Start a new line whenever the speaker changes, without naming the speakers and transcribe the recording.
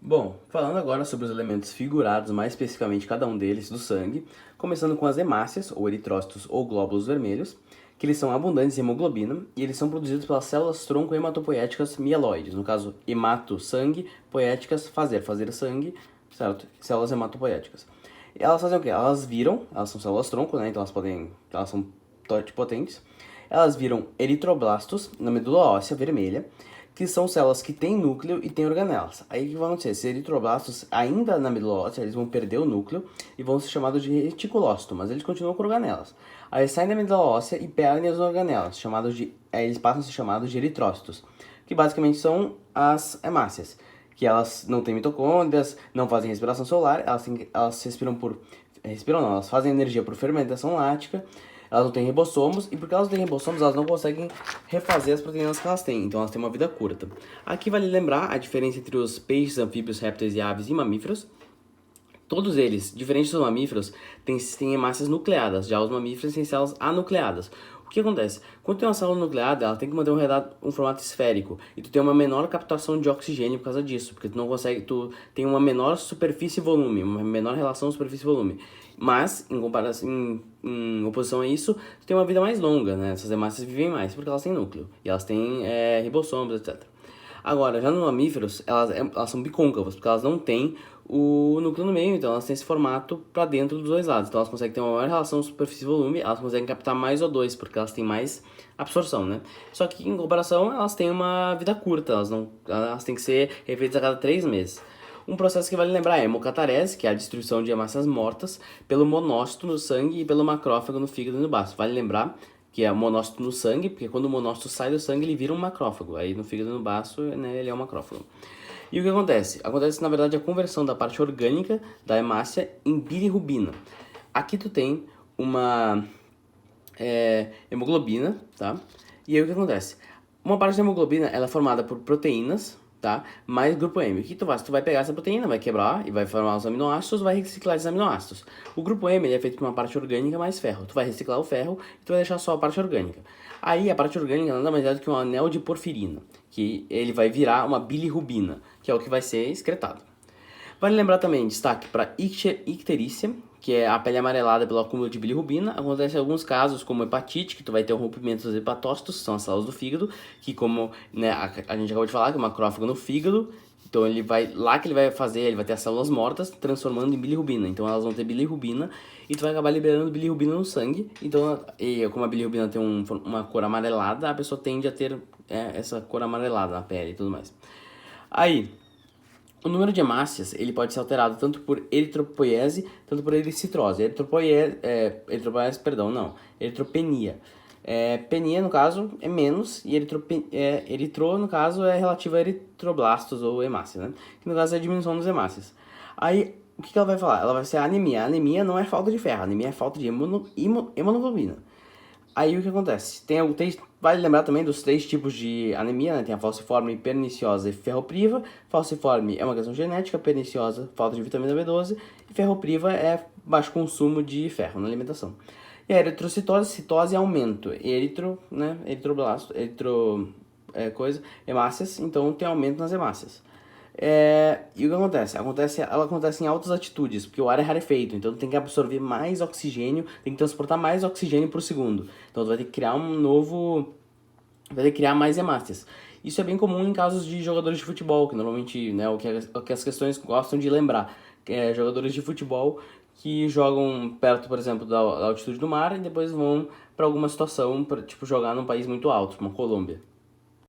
Bom, falando agora sobre os elementos figurados, mais especificamente cada um deles, do sangue, começando com as hemácias, ou eritrócitos ou glóbulos vermelhos, que eles são abundantes em hemoglobina e eles são produzidos pelas células tronco hematopoéticas mieloides, no caso, hemato, sangue, poéticas, fazer sangue, certo? Células hematopoéticas. E elas fazem o quê? Elas são células tronco, né? Então elas são potentes. Elas viram eritroblastos na medula óssea vermelha, que são células que têm núcleo e têm organelas. Aí o que vai acontecer? Esses eritroblastos, ainda na medula óssea, eles vão perder o núcleo e vão ser chamados de reticulócito, mas eles continuam com organelas. Aí eles saem da medula óssea e perdem as organelas, aí eles passam a ser chamados de eritrócitos, que basicamente são as hemácias, que elas não têm mitocôndrias, não fazem respiração celular, elas respiram não, elas fazem energia por fermentação lática, elas não têm ribossomos, e porque elas não têm ribossomos, elas não conseguem refazer as proteínas que elas têm, então elas têm uma vida curta. Aqui vale lembrar a diferença entre os peixes, anfíbios, répteis e aves e mamíferos. Todos eles, diferentes dos mamíferos, têm hemácias nucleadas, já os mamíferos têm células anucleadas. O que acontece? Quando tem uma célula nucleada, ela tem que manter um formato esférico, e tu tem uma menor captação de oxigênio por causa disso, porque tu tem uma menor superfície e volume, uma menor relação superfície e volume. Mas, em oposição a isso, tu tem uma vida mais longa, né? Essas hemácias vivem mais, porque elas têm núcleo, e elas têm ribossomos, etc. Agora, já nos mamíferos, elas são bicôncavas, porque elas não têm o núcleo no meio, então elas têm esse formato para dentro dos dois lados. Então elas conseguem ter uma maior relação superfície-volume, elas conseguem captar mais O2, porque elas têm mais absorção, né? Só que, em comparação, elas têm uma vida curta, elas têm que ser refeitas a cada 3 meses. Um processo que vale lembrar é a hemocatarese, que é a destruição de hemácias mortas pelo monócito no sangue e pelo macrófago no fígado e no baço. Vale lembrar que é o monócito no sangue, porque quando o monócito sai do sangue, ele vira um macrófago. Aí no fígado e no baço, né, ele é um macrófago. E o que acontece? Acontece, na verdade, a conversão da parte orgânica da hemácia em bilirrubina. Aqui tu tem uma hemoglobina, tá? E aí o que acontece? Uma parte da hemoglobina, ela é formada por proteínas, tá? Mais grupo M. O que tu faz? Tu vai pegar essa proteína, vai quebrar e vai formar os aminoácidos, vai reciclar esses aminoácidos. O grupo M, ele é feito por uma parte orgânica mais ferro. Tu vai reciclar o ferro e tu vai deixar só a parte orgânica. Aí a parte orgânica nada mais é do que um anel de porfirina, que ele vai virar uma bilirrubina, que é o que vai ser excretado. Vale lembrar também, destaque para icterícia, que é a pele amarelada pelo acúmulo de bilirrubina. Acontece em alguns casos, como hepatite, que tu vai ter um rompimento dos hepatócitos, que são as células do fígado, que como né, a gente acabou de falar, que é uma macrófago no fígado, então ele vai ter as células mortas transformando em bilirrubina. Então elas vão ter bilirrubina e tu vai acabar liberando bilirrubina no sangue. Então, como a bilirrubina tem uma cor amarelada, a pessoa tende a ter essa cor amarelada na pele e tudo mais. Aí, o número de hemácias ele pode ser alterado tanto por eritropoiese, tanto por ericitrose. Eritropenia. Penia, no caso, é menos, e eritro, no caso, é relativo a eritroblastos ou hemácias, né? Que no caso é a diminuição das hemácias. Aí, o que ela vai falar? Ela vai ser a anemia. A anemia não é falta de ferro, a anemia é falta de hemoglobina. Aí o que acontece? Vale lembrar também dos 3 tipos de anemia, né? Tem a falciforme, perniciosa e ferropriva. Falciforme é uma questão genética, perniciosa, falta de vitamina B12, e ferropriva é baixo consumo de ferro na alimentação. E a eritrocitose, citose é aumento. Né? Eritroblasto, hemácias, então tem aumento nas hemácias. E o que acontece? Ela acontece em altas altitudes, porque o ar é rarefeito, então tem que absorver mais oxigênio, tem que transportar mais oxigênio por segundo. Então tu vai ter que criar vai ter que criar mais hemácias. Isso é bem comum em casos de jogadores de futebol, que normalmente, né, o que as questões gostam de lembrar, que é jogadores de futebol que jogam perto, por exemplo, da altitude do mar e depois vão para alguma situação, tipo jogar num país muito alto, como a Colômbia.